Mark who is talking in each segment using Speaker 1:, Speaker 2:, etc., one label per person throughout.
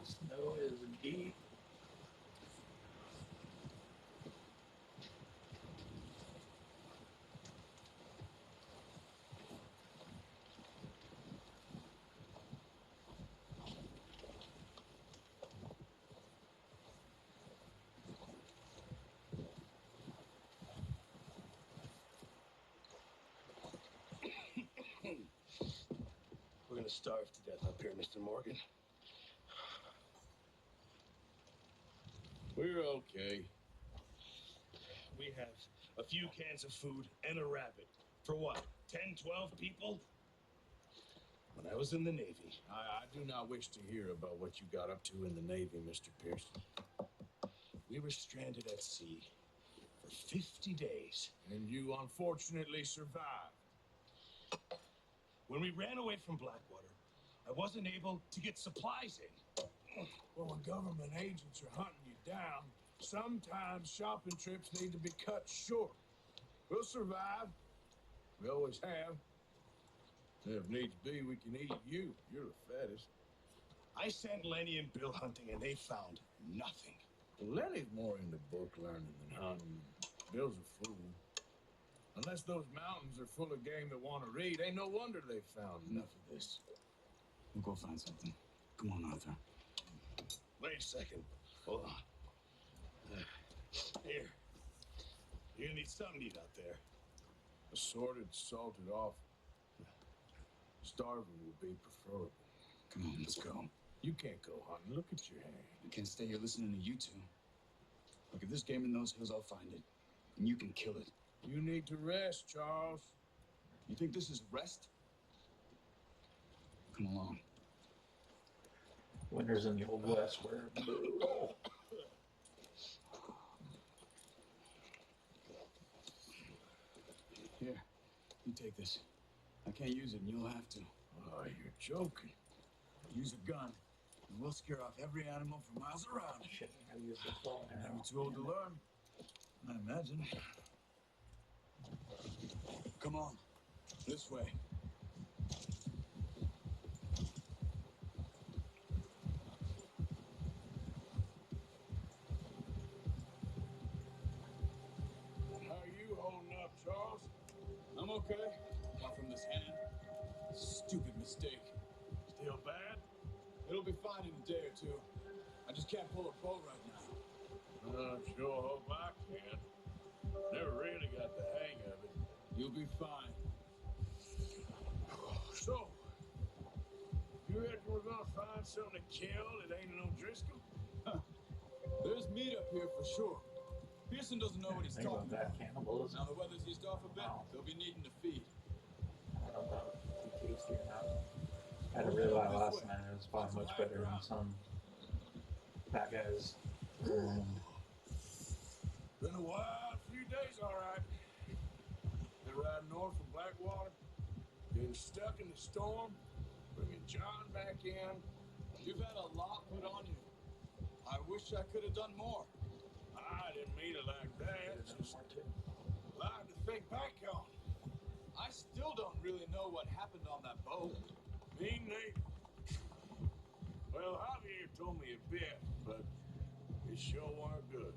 Speaker 1: Snow is deep.
Speaker 2: We're gonna starve to death up here, Mr. Morgan.
Speaker 3: We're okay.
Speaker 2: We have a few cans of food and a rabbit. For what, 10, 12 people? When I was in the Navy...
Speaker 3: I do not wish to hear about what you got up to in the Navy, Mr. Pearson.
Speaker 2: We were stranded at sea for 50 days.
Speaker 3: And you unfortunately survived.
Speaker 2: When we ran away from Blackwater, I wasn't able to get supplies in.
Speaker 3: Well, when government agents are hunting you down, sometimes shopping trips need to be cut short. We'll survive. We always have. If needs be, we can eat you. You're the fattest.
Speaker 2: I sent Lenny and Bill hunting, and they found nothing.
Speaker 3: Well, Lenny's more into book learning than hunting. Bill's a fool. Unless those mountains are full of game that want to read, ain't no wonder they found enough of this.
Speaker 4: We'll go find something. Come on, Arthur.
Speaker 2: Wait a second. Hold on. Here. You're gonna need something to eat out there.
Speaker 3: Assorted, salted off. Starving would be preferable.
Speaker 4: Come on, let's go.
Speaker 3: You can't go hunting. Look at your hand.
Speaker 4: You can't stay here listening to you two. Look, if there's game in those hills, I'll find it. And you can kill it.
Speaker 3: You need to rest, Charles.
Speaker 4: You think this is rest? Come along.
Speaker 1: Winters in the Old West were brutal.
Speaker 4: Here, you take this. I can't use it, and you'll have to.
Speaker 3: Oh, you're joking.
Speaker 4: Use a gun, and we'll scare off every animal for miles around.
Speaker 1: Shit, I use the phone now.
Speaker 4: Never too old to learn, I imagine. Come on, this way.
Speaker 3: How are you holding up, Charles?
Speaker 4: I'm okay. Not from this hand. Stupid mistake.
Speaker 3: Still bad?
Speaker 4: It'll be fine in a day or two. I just can't pull a bow right now.
Speaker 3: I sure hope I can. Never really got the hang of it.
Speaker 4: You'll be fine.
Speaker 3: So, you reckon we're gonna find something to kill that ain't no Driscoll?
Speaker 4: There's meat up here for sure. Pearson doesn't know what he's
Speaker 1: Think
Speaker 4: talking
Speaker 1: about
Speaker 4: about.
Speaker 1: that cannibalism.
Speaker 4: Now the weather's eased off a bit.
Speaker 1: Wow.
Speaker 4: They'll be needing to feed.
Speaker 1: I don't know if it's tasty or not. I had a ribeye last night. It was probably much better than some fat guys.
Speaker 3: Been a wild few days, all right. Been riding north from Blackwater, getting stuck in the storm, bringing John back in.
Speaker 4: You've had a lot put on you. I wish I could have done more.
Speaker 3: I didn't mean it like that. It's just a lot to think back on.
Speaker 4: I still don't really know what happened on that boat.
Speaker 3: Me neither. Well, Javier told me a bit, but it sure weren't good.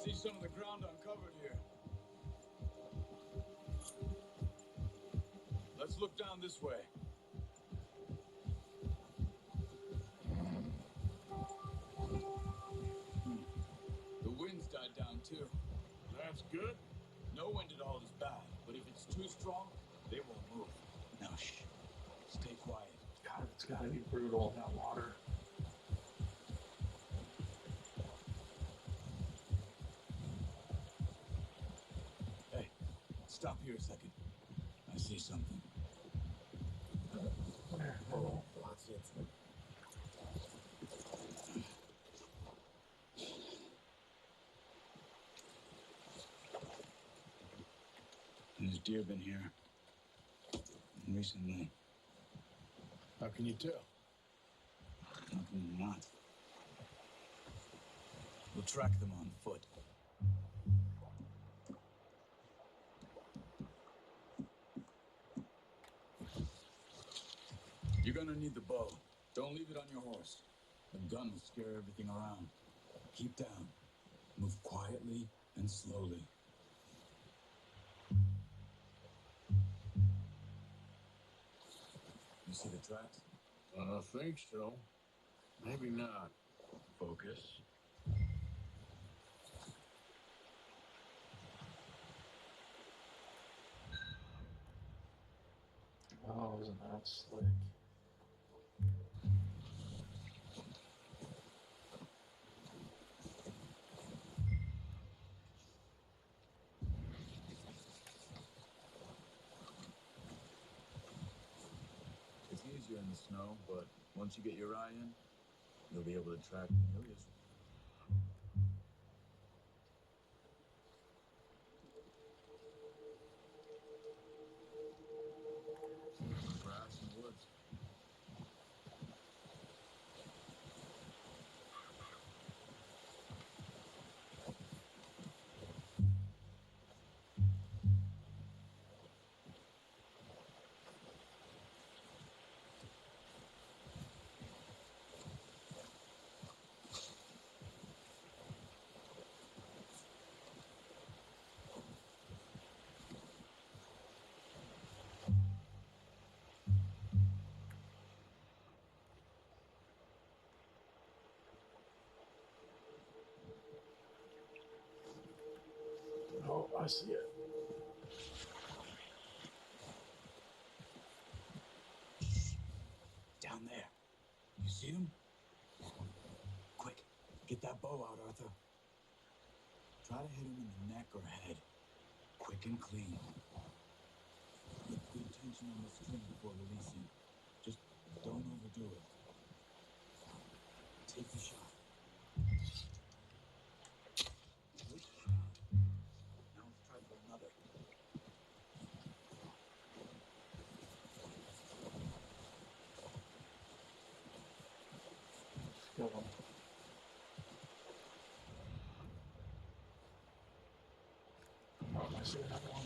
Speaker 4: See some of the ground uncovered here. Let's look down this way. The wind's died down too.
Speaker 3: That's good.
Speaker 4: No wind at all is bad, but if it's too strong, they won't move. Now shh. Stay quiet.
Speaker 1: God, it's gotta be brutal in that water.
Speaker 4: here a second. I see something.
Speaker 1: Oh,
Speaker 4: Watch it. There's deer been here recently.
Speaker 3: How can you tell?
Speaker 4: How can you not? We'll track them on foot. You're gonna need the bow. Don't leave it on your horse. The gun will scare everything around. Keep down. Move quietly and slowly. You see the tracks?
Speaker 3: I think so. Maybe not. Focus.
Speaker 1: oh, isn't that slick?
Speaker 4: It's easier in the snow, but once you get your eye in, you'll be able to track areas. Grass and woods.
Speaker 1: Oh, I see it.
Speaker 4: Down there. You see him? Quick, get that bow out, Arthur. Try to hit him in the neck or head. Quick and clean. Put good tension on the string before releasing. Just don't overdo it. Take the shot. Good shot. Now let's try for another.
Speaker 1: Kill him. Oh, I see another one.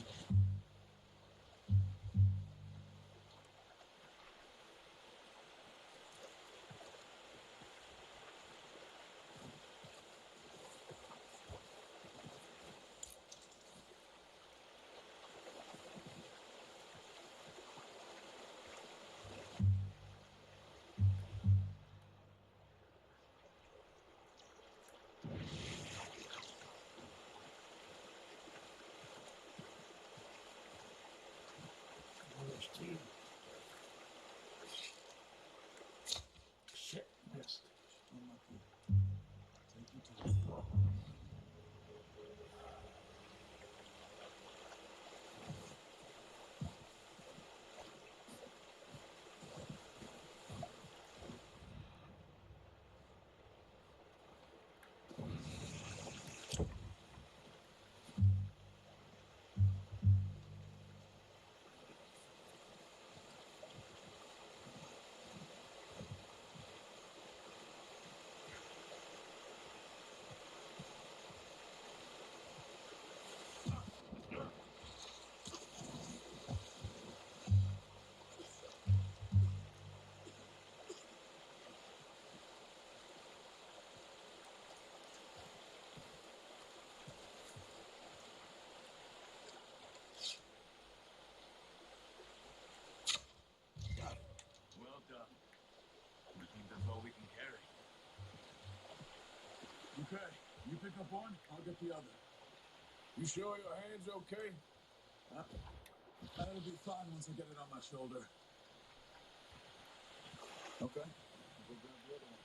Speaker 1: Oh, there's two. Shit, missed.
Speaker 4: Unlucky. Take your time. Well done. I think that's all we can carry. Okay, you pick up one, I'll get the other.
Speaker 3: You sure your hand's okay?
Speaker 4: That'll be fine once I get it on my shoulder. Okay, I'll go grab the other one.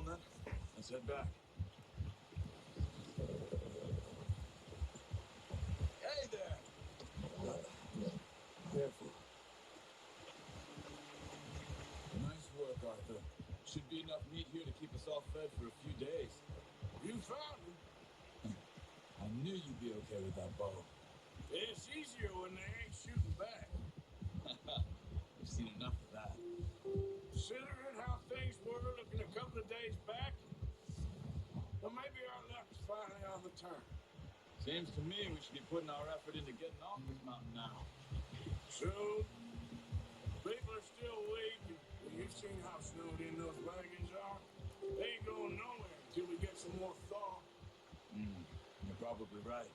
Speaker 4: on then. Let's head back. Hey there! Careful. Nice work, Arthur. Should be enough meat here to keep us all fed for a few days.
Speaker 3: You found him.
Speaker 4: I knew you'd be okay with that bow.
Speaker 3: It's easier when they ain't shooting back.
Speaker 4: We've seen enough of that.
Speaker 3: Considering how things were looking a couple of days back, well, maybe our luck's finally on the turn.
Speaker 4: Seems to me we should be putting our effort into getting off this mountain now.
Speaker 3: Soon, people are still waiting. You've seen how snowed in those wagons are. They ain't going nowhere until we get some more thaw.
Speaker 4: You're probably right.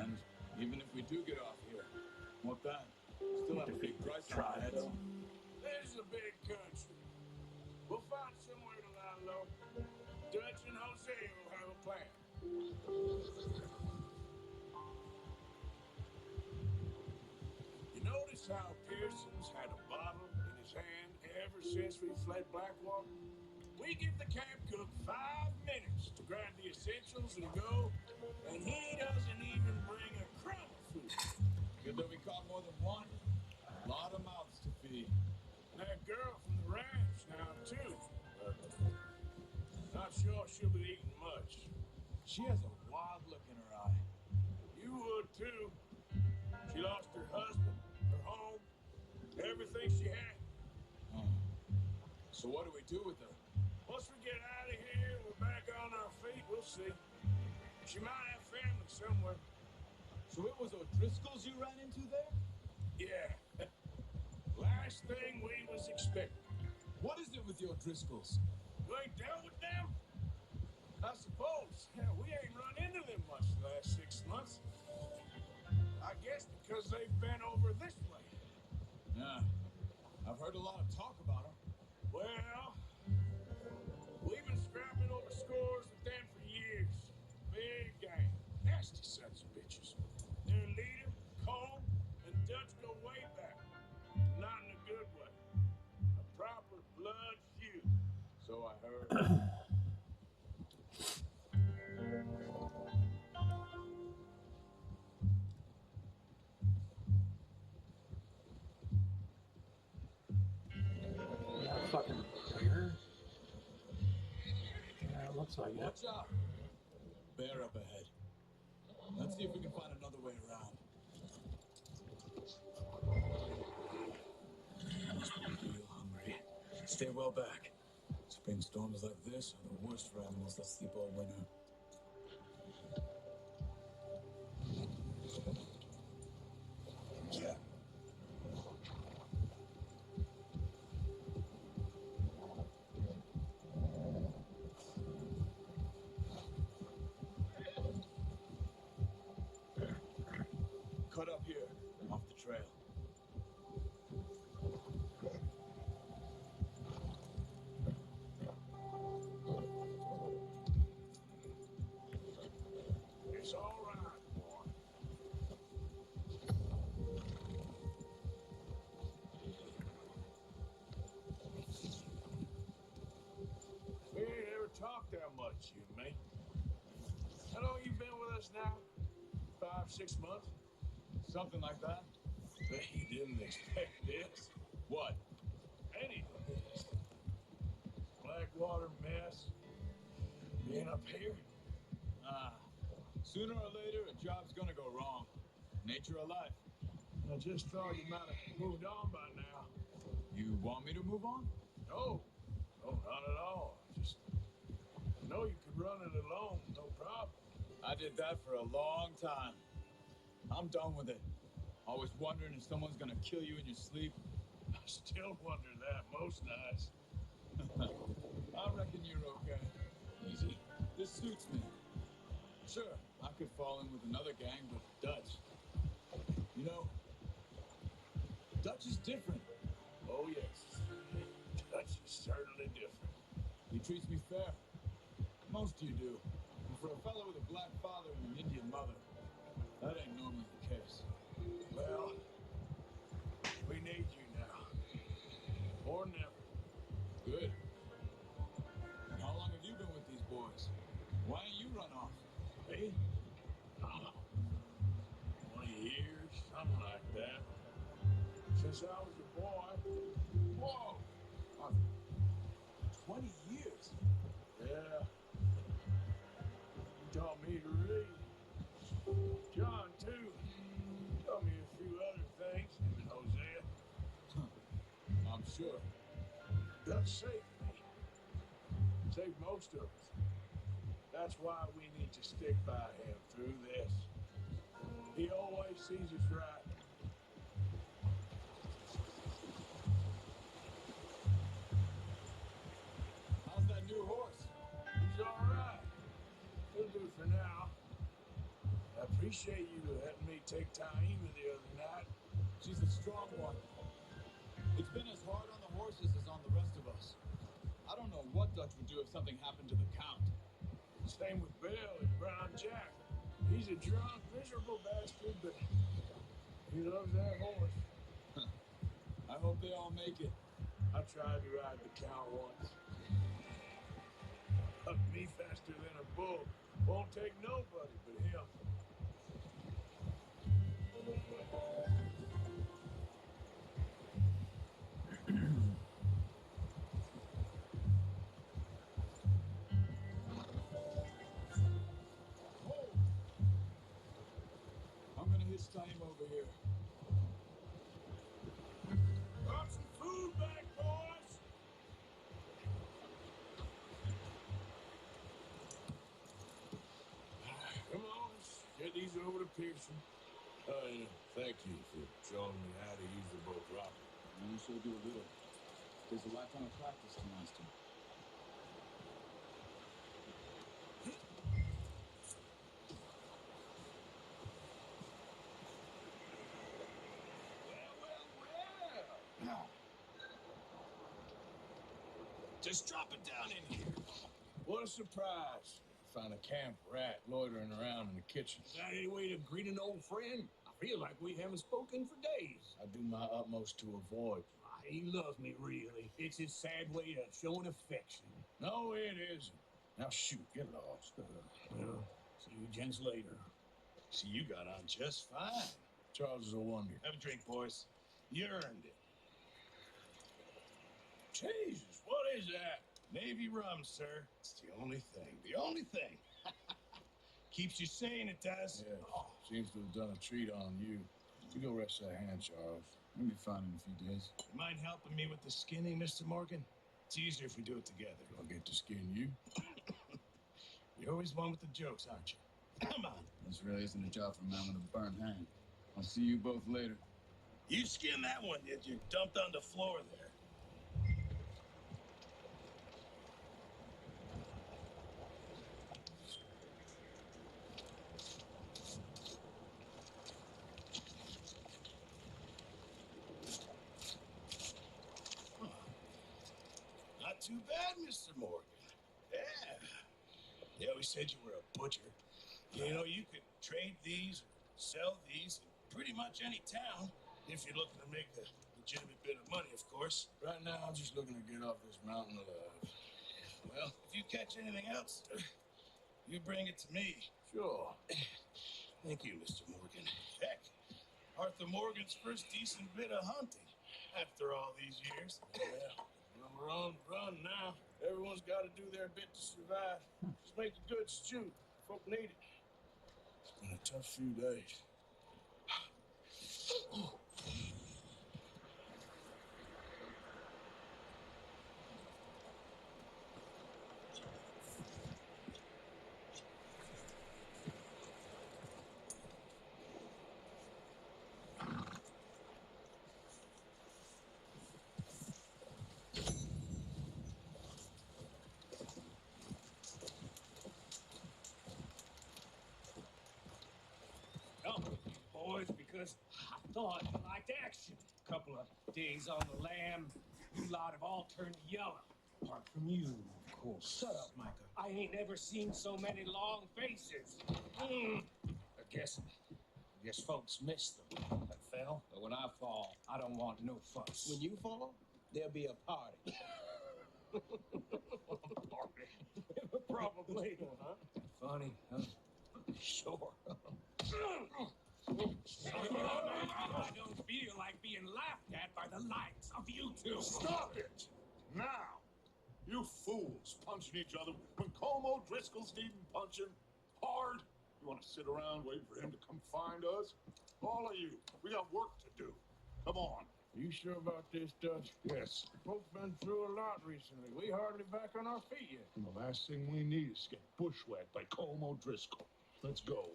Speaker 4: And even if we do get off here, what then? Still have a big price on our heads.
Speaker 3: This is a big country. We'll find somewhere to lie low. Dutch and Jose will have a plan. You notice how Pearson's had a bottle in his hand ever since we fled Blackwater? We give the camp cook 5 minutes to grab the essentials and go, and he doesn't even bring a crumb of food.
Speaker 4: Good that we caught more than one. A lot of mouths to feed.
Speaker 3: That girl from the ranch now, too. Not sure she'll be eating much.
Speaker 4: She has a wild look in her eye.
Speaker 3: You would, too. She lost her husband, her home, everything she had.
Speaker 4: So what do we do with her?
Speaker 3: Once we get out of here and we're back on our feet, we'll see. She might have family somewhere.
Speaker 4: So it was O'Driscoll's you ran into there?
Speaker 3: Yeah. Last thing we was expecting.
Speaker 4: What is it with the O'Driscolls?
Speaker 3: You ain't dealt with them? I suppose. Yeah, we ain't run into them much the last 6 months. I guess because they've been over this way.
Speaker 4: Yeah. I've heard a lot of talk about her.
Speaker 3: Well, we've been scrapping over scores with them for years. Big gang. Nasty sons of bitches. Their leader, Cole, and Dutch go way back. Not in a good way. A proper blood feud.
Speaker 4: So I heard.
Speaker 1: Yeah, fucking bear. Yeah, it looks like it.
Speaker 4: Watch out! Bear up ahead. Let's see if we can find another way around. You must be real hungry. Stay well back. Spring storms like this are the worst for animals that sleep all winter. Yeah. Cut up here, off the trail.
Speaker 3: It's all right, boy. We ain't ever talked that much, you and me. How long you been with us now? 5, 6 months?
Speaker 4: Something like that.
Speaker 3: Bet you didn't expect this.
Speaker 4: What?
Speaker 3: Any of this. Blackwater mess. Being up here.
Speaker 4: Sooner or later, a job's gonna go wrong. Nature of life.
Speaker 3: I just thought you might have moved on by now.
Speaker 4: You want me to move on?
Speaker 3: No, not at all. Just know you could run it alone, no problem.
Speaker 4: I did that for a long time. I'm done with it. Always wondering if someone's gonna kill you in your sleep.
Speaker 3: I still wonder that most nights.
Speaker 4: I reckon you're okay. Easy. This suits me. Sure, I could fall in with another gang, but Dutch. You know, Dutch is different.
Speaker 3: Oh, yes. Dutch is certainly different.
Speaker 4: He treats me fair. Most of you do. And for a fellow with a black father and an Indian mother, that ain't normally the case.
Speaker 3: Well, we need you now. More than ever.
Speaker 4: Good.
Speaker 3: saved me. Saved most of us. That's why we need to stick by him through this. He always sees us right.
Speaker 4: How's that new horse?
Speaker 3: He's all right. He'll do for now. I appreciate you letting me take Taima the other night.
Speaker 4: She's a strong one. It's been as hard on the horses as on the rest of us. I don't know what Dutch would do if something happened to the Count.
Speaker 3: Same with Bill and Brown Jack. He's a drunk, miserable bastard, but he loves that horse.
Speaker 4: I hope they all make it.
Speaker 3: I tried to ride the Count once. Hucked me faster than a bull. Won't take nobody but him.
Speaker 4: I'm gonna hitch time over here.
Speaker 3: Brought some food back, boys! Come on, let's get these over to Pearson. Thank you for showing me how to use the boat properly.
Speaker 4: I'm gonna show you a little. There's a lifetime of practice to master.
Speaker 3: Well.
Speaker 2: Just drop it down in here.
Speaker 3: What a surprise. Find a camp rat loitering around in the kitchen.
Speaker 5: Is that any way to greet an old friend? I feel like we haven't spoken for days.
Speaker 3: I do my utmost to avoid.
Speaker 5: He loves me, really. It's his sad way of showing affection.
Speaker 3: No, it isn't. Now shoot, get lost.
Speaker 5: Well, see you gents later.
Speaker 2: See, you got on just fine.
Speaker 3: Charles is a wonder.
Speaker 2: Have a drink, boys. You earned it.
Speaker 3: Jesus, what is that?
Speaker 2: Navy rum, sir. It's the only thing. The only thing. Keeps you sane, it does.
Speaker 3: Yeah, seems to have done a treat on you. You go rest that hand, Charles.
Speaker 4: We'll be fine in a few days.
Speaker 2: You mind helping me with the skinning, Mr. Morgan? It's easier if we do it together.
Speaker 3: I'll get to skin you.
Speaker 2: You're always one with the jokes, aren't you? Come on.
Speaker 4: This really isn't a job for a man with a burnt hand. I'll see you both later.
Speaker 2: You skinned that one, did you? Dumped on the floor there. Not too bad, Mr. Morgan. Yeah. They always said you were a butcher. You know, you could trade these, sell these in pretty much any town, if you're looking to make a legitimate bit of money, of course.
Speaker 3: Right now, I'm just looking to get off this mountain alive.
Speaker 2: Well, if you catch anything else, you bring it to me.
Speaker 3: Sure.
Speaker 2: Thank you, Mr. Morgan. Heck, Arthur Morgan's first decent bit of hunting after all these years.
Speaker 3: Yeah. We're on the run now. Everyone's got to do their bit to survive. Just make a good stew. Folk need it. It's been a tough few days.
Speaker 5: Come with me, boys, because I thought you liked action. Couple of days on the lam, you lot have all turned yellow. Apart from you, of course. Shut up, Micah. I ain't never seen so many long faces. I guess folks miss them. I fell, but when I fall, I don't want no fuss.
Speaker 6: When you fall, there'll be a party.
Speaker 5: Probably. Funny, huh? Sure. I don't feel like being laughed at by the likes of you two.
Speaker 7: Stop it! Now! You fools punching each other when Como Driscoll's needing punching hard. You want to sit around waiting for him to come find us? All of you, we got work to do. Come on,
Speaker 3: You sure about this, Dutch?
Speaker 7: Yes.
Speaker 3: Both been through a lot recently. We hardly back on our feet yet.
Speaker 7: And the last thing we need is to get bushwhacked by Colm O'Driscoll. Let's go.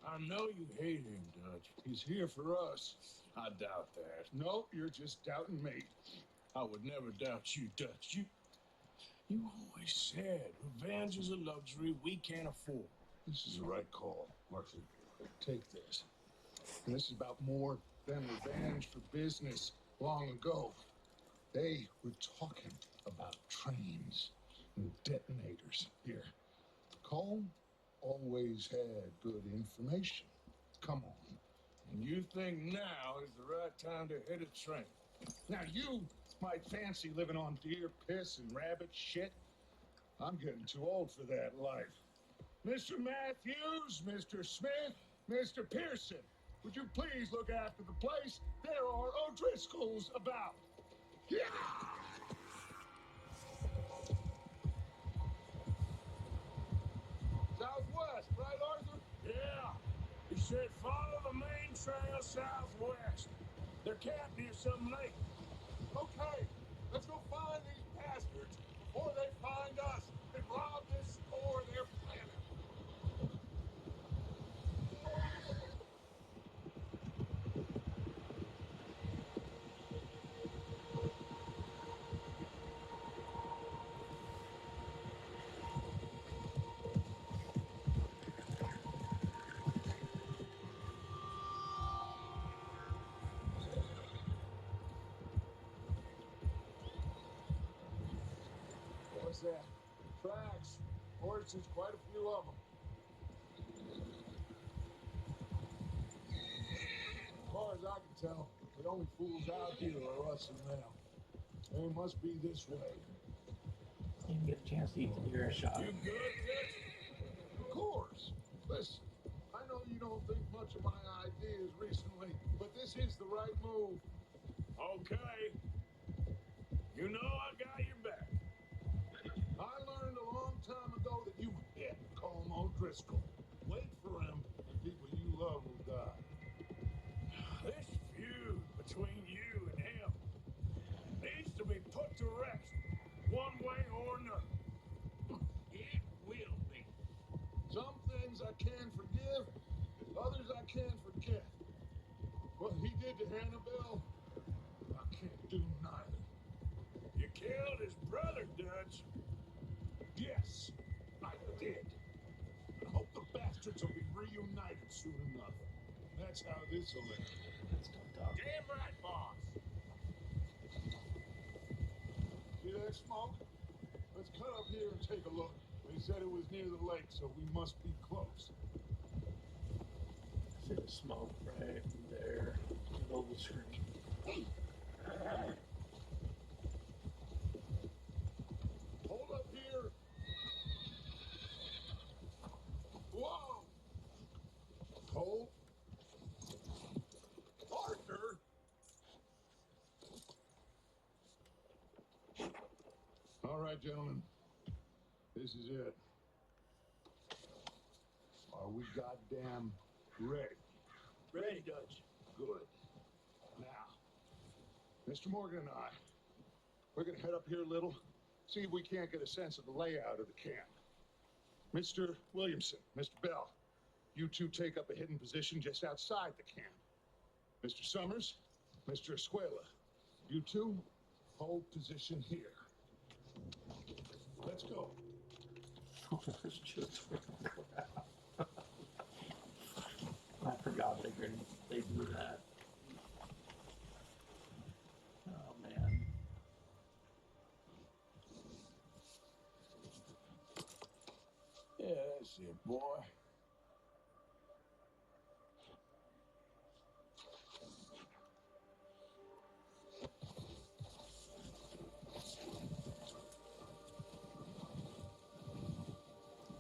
Speaker 3: I know you hate him, Dutch.
Speaker 7: He's here for us.
Speaker 3: I doubt that.
Speaker 7: No, you're just doubting me.
Speaker 3: I would never doubt you, Dutch. You always said revenge is a luxury we can't afford.
Speaker 7: This is the right call, Marcy. Take this. And this is about more than revenge for business long ago. They were talking about trains and detonators here. Colm always had good information. Come on.
Speaker 3: And you think now is the right time to hit a train?
Speaker 7: Now you might fancy living on deer piss and rabbit shit. I'm getting too old for that life. Mr. Matthews, Mr. Smith, Mr. Pearson, would you please look after the place? There are O'Driscolls about. Yeah!
Speaker 3: Southwest, right, Arthur? Yeah. He said follow the main trail southwest. They're camped near some lake.
Speaker 7: Okay, let's go find these bastards before they find us and rob this store they're planning.
Speaker 3: What's that? Tracks. Horses, quite a few of them. As far as I can tell, the only fools out here are us and them. They must be this way.
Speaker 1: You can get a chance to eat the deer shot.
Speaker 3: You good, Dick?
Speaker 7: Of course. Listen, I know you don't think much of my ideas recently, but this is the right move.
Speaker 3: Okay. You know I got your back.
Speaker 7: I learned a long time ago that you hit Colm O'Driscoll. Wait for him, and people you love will die.
Speaker 3: This feud between you and him needs to be put to rest, one way or another. It will be.
Speaker 7: Some things I can forgive, others I can't forget. What he did to Hannibal, I can't do neither.
Speaker 3: You killed his brother, Dutch.
Speaker 7: Yes, I did. I hope the bastards will be reunited soon enough. That's how this will end.
Speaker 1: That's tough talk.
Speaker 3: Damn right, boss.
Speaker 7: See that smoke? Let's cut up here and take a look. They said it was near the lake, so we must be close.
Speaker 1: See the smoke right there. Middle of the screen.
Speaker 7: Hold up here. Whoa! Cole? Arthur? All right, gentlemen. This is it. Are we goddamn ready?
Speaker 3: Ready, Dutch.
Speaker 7: Good. Now, Mr. Morgan and I, we're gonna head up here a little, see if we can't get a sense of the layout of the camp. Mr. Williamson, Mr. Bell, you two take up a hidden position just outside the camp. Mr. Summers, Mr. Escuela, you two hold position here. Let's go.
Speaker 1: Just I forgot they do that. Oh man.
Speaker 3: Yeah, that's it, boy.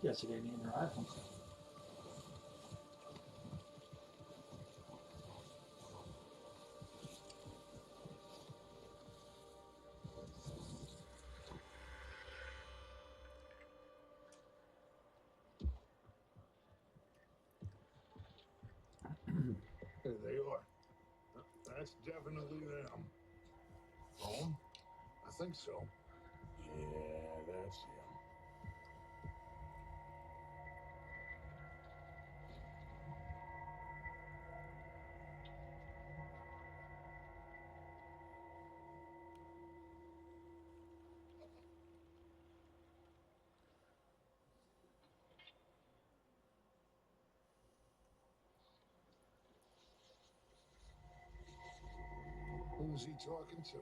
Speaker 1: Yes, you gave me a rifle.
Speaker 7: There they are. That's definitely them.
Speaker 3: Home? I think so. Yeah, that's him. Who's he talking to?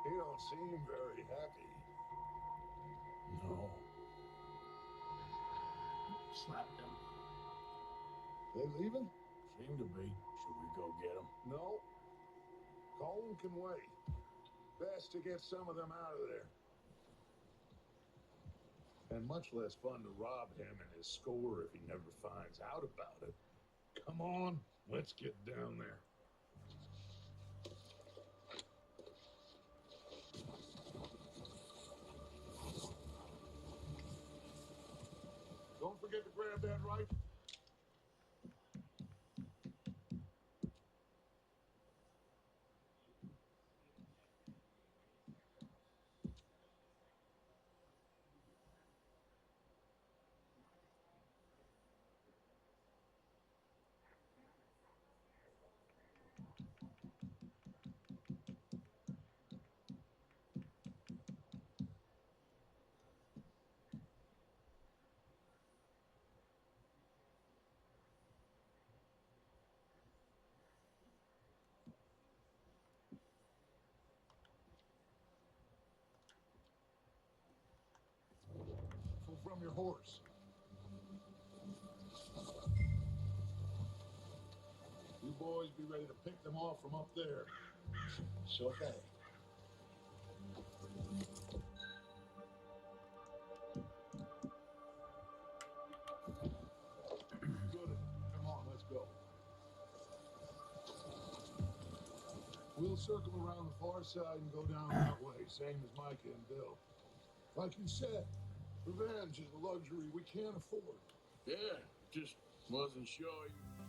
Speaker 3: He don't seem very happy. No.
Speaker 1: Slapped him.
Speaker 3: They leaving? Seem to be. Should we go get them? No. Colin can wait. Best to get some of them out of there. And much less fun to rob him and his score if he never finds out about it. Come on, let's get down there. Don't forget to grab that right. From your horse. You boys be ready to pick them off from up there.
Speaker 2: Sure thing.
Speaker 3: Good. Come on, let's go. We'll circle around the far side and go down that way, same as Micah and Bill. Like you said, revenge is a luxury we can't afford. Yeah, just wasn't sure you...